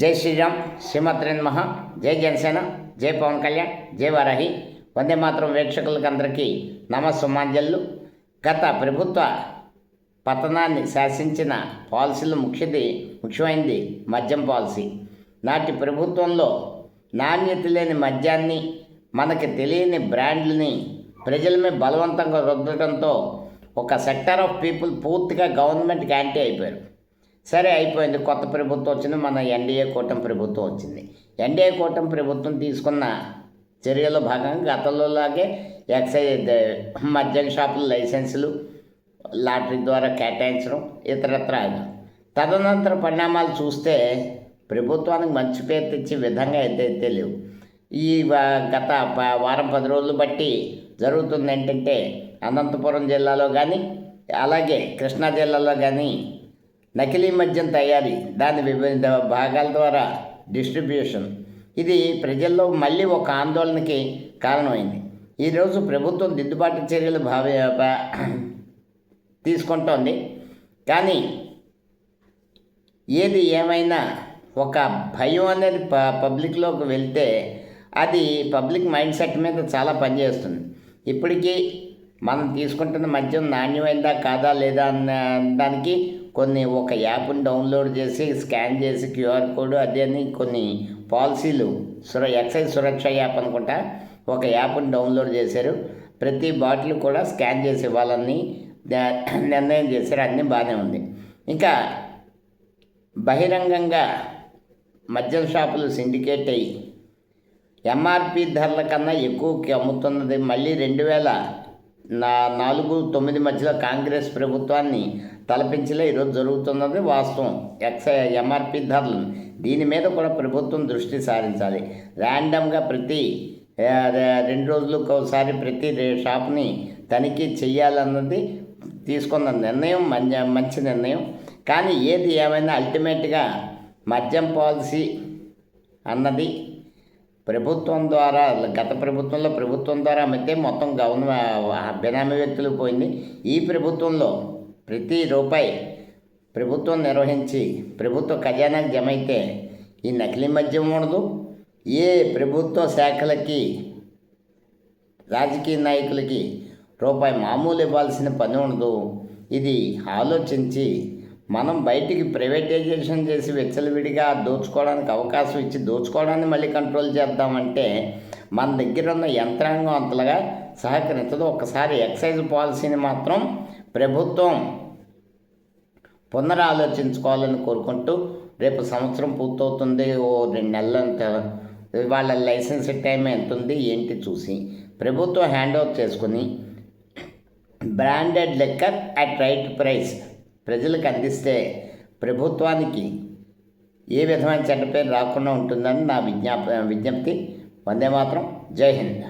జై శ్రీరామ్, శ్రీమాత్రే నమః. జై జనసేన, జై పవన్ కళ్యాణ్, జై వారాహి. వందే మాత్రం వీక్షకులకు అందరికీ నమస్సుమాంజలు. గత ప్రభుత్వ పతనాన్ని శాసించిన పాలసీలు ముఖ్యమైనది మద్యం పాలసీ. నాటి ప్రభుత్వంలో నాణ్యత లేని మద్యాన్ని, మనకి తెలియని బ్రాండ్లని ప్రజల మీద బలవంతంగా రుద్దడంతో ఒక సెక్టర్ ఆఫ్ పీపుల్ పూర్తిగా గవర్నమెంట్కి యాంటీ అయిపోయారు. సరే, అయిపోయింది. కొత్త ప్రభుత్వం వచ్చింది, మన ఎన్డీఏ కూటమి ప్రభుత్వం వచ్చింది. ఎన్డీఏ కూటమి ప్రభుత్వం తీసుకున్న చర్యలో భాగంగా గతంలోలాగే ఎక్సైజ్ మద్యం షాపుల లైసెన్సులు లాటరీ ద్వారా కేటాయించడం ఇతరత్ర. తదనంతర పరిణామాలు చూస్తే ప్రభుత్వానికి మంచి పేరు తెచ్చే విధంగా అయితే లేవు. ఈ గత వారం 10 రోజులు బట్టి జరుగుతుంది ఏంటంటే, అనంతపురం జిల్లాలో కానీ అలాగే కృష్ణా జిల్లాలో కానీ నకిలీ మద్యం తయారీ, దాని వివిధ భాగాల ద్వారా డిస్ట్రిబ్యూషన్, ఇది ప్రజల్లో మళ్ళీ ఒక ఆందోళనకి కారణమైంది. ఈరోజు ప్రభుత్వం దిద్దుబాటు చర్యలు తీసుకుంటోంది. కానీ ఏది ఏమైనా ఒక భయం అనేది పబ్లిక్లోకి వెళ్తే అది పబ్లిక్ మైండ్ సెట్ మీద చాలా పనిచేస్తుంది. ఇప్పటికీ మనం తీసుకుంటున్న మద్యం నాణ్యమైందా కాదా లేదా అన్న దానికి ఒక యాప్ని డౌన్లోడ్ చేసి స్కాన్ చేసి క్యూఆర్ కోడ్ అది అని కొన్ని పాలసీలు ఎక్సైజ్ సురక్ష యాప్ అనుకుంటా ఒక యాప్ని డౌన్లోడ్ చేశారు. ప్రతి బాటిల్ కూడా స్కాన్ చేసి ఇవ్వాలని నిర్ణయం చేశారు. అన్నీ బాగానే ఉంది. ఇంకా బహిరంగంగా మద్యం షాపులు సిండికేట్ అయ్యి ఎంఆర్పి ధరల కన్నా ఎక్కువకి అమ్ముతున్నది మళ్ళీ 2004-9 మధ్యలో కాంగ్రెస్ ప్రభుత్వాన్ని తలపించలే ఈరోజు జరుగుతున్నది వాస్తవం. ఎంఆర్పి ధరలు దీని మీద కూడా ప్రభుత్వం దృష్టి సారించాలి. ర్యాండమ్గా ప్రతి 2 రోజులకు ఒకసారి ప్రతి షాప్ని తనిఖీ చేయాలన్నది తీసుకున్న నిర్ణయం మంచి నిర్ణయం. కానీ ఏది ఏమైనా అల్టిమేట్గా మద్యం పాలసీ అన్నది ప్రభుత్వం ద్వారా, గత ప్రభుత్వంలో ప్రభుత్వం ద్వారా అమ్మితే మొత్తం బినామీ వ్యక్తులు పోయింది. ఈ ప్రభుత్వంలో ప్రతి రూపాయి ప్రభుత్వం నిర్వహించి ప్రభుత్వ ఖజానాకు జమ అయితే ఈ నకిలీ మద్యం ఉండదు. ఏ ప్రభుత్వ శాఖలకి, రాజకీయ నాయకులకి రూపాయి మామూలు ఇవ్వాల్సిన పని ఉండదు. ఇది ఆలోచించి మనం బయటికి ప్రైవేటైజేషన్ చేసి విచ్చలవిడిగా దోచుకోవడానికి అవకాశం ఇచ్చి దోచుకోవడాన్ని మళ్ళీ కంట్రోల్ చేద్దామంటే మన దగ్గర ఉన్న యంత్రాంగం అంతలుగా సహకరించదు. ఒకసారి ఎక్సైజ్ పాలసీని మాత్రం ప్రభుత్వం పునరాలోచించుకోవాలని కోరుకుంటూ, రేపు సంవత్సరం పూర్తవుతుంది, 2 నెలలంత వాళ్ళ లైసెన్స్ టైం ఎంత ఉంది ఏంటి చూసి ప్రభుత్వం హ్యాండ్ ఓవర్ చేసుకుని branded liquor at right price ప్రజలకు అందిస్తే ప్రభుత్వానికి ఏ విధమైన చెడ్డ పేరు రాకుండా ఉంటుందని నా విజ్ఞప్తి. వందే మాత్రం. జై హింద్.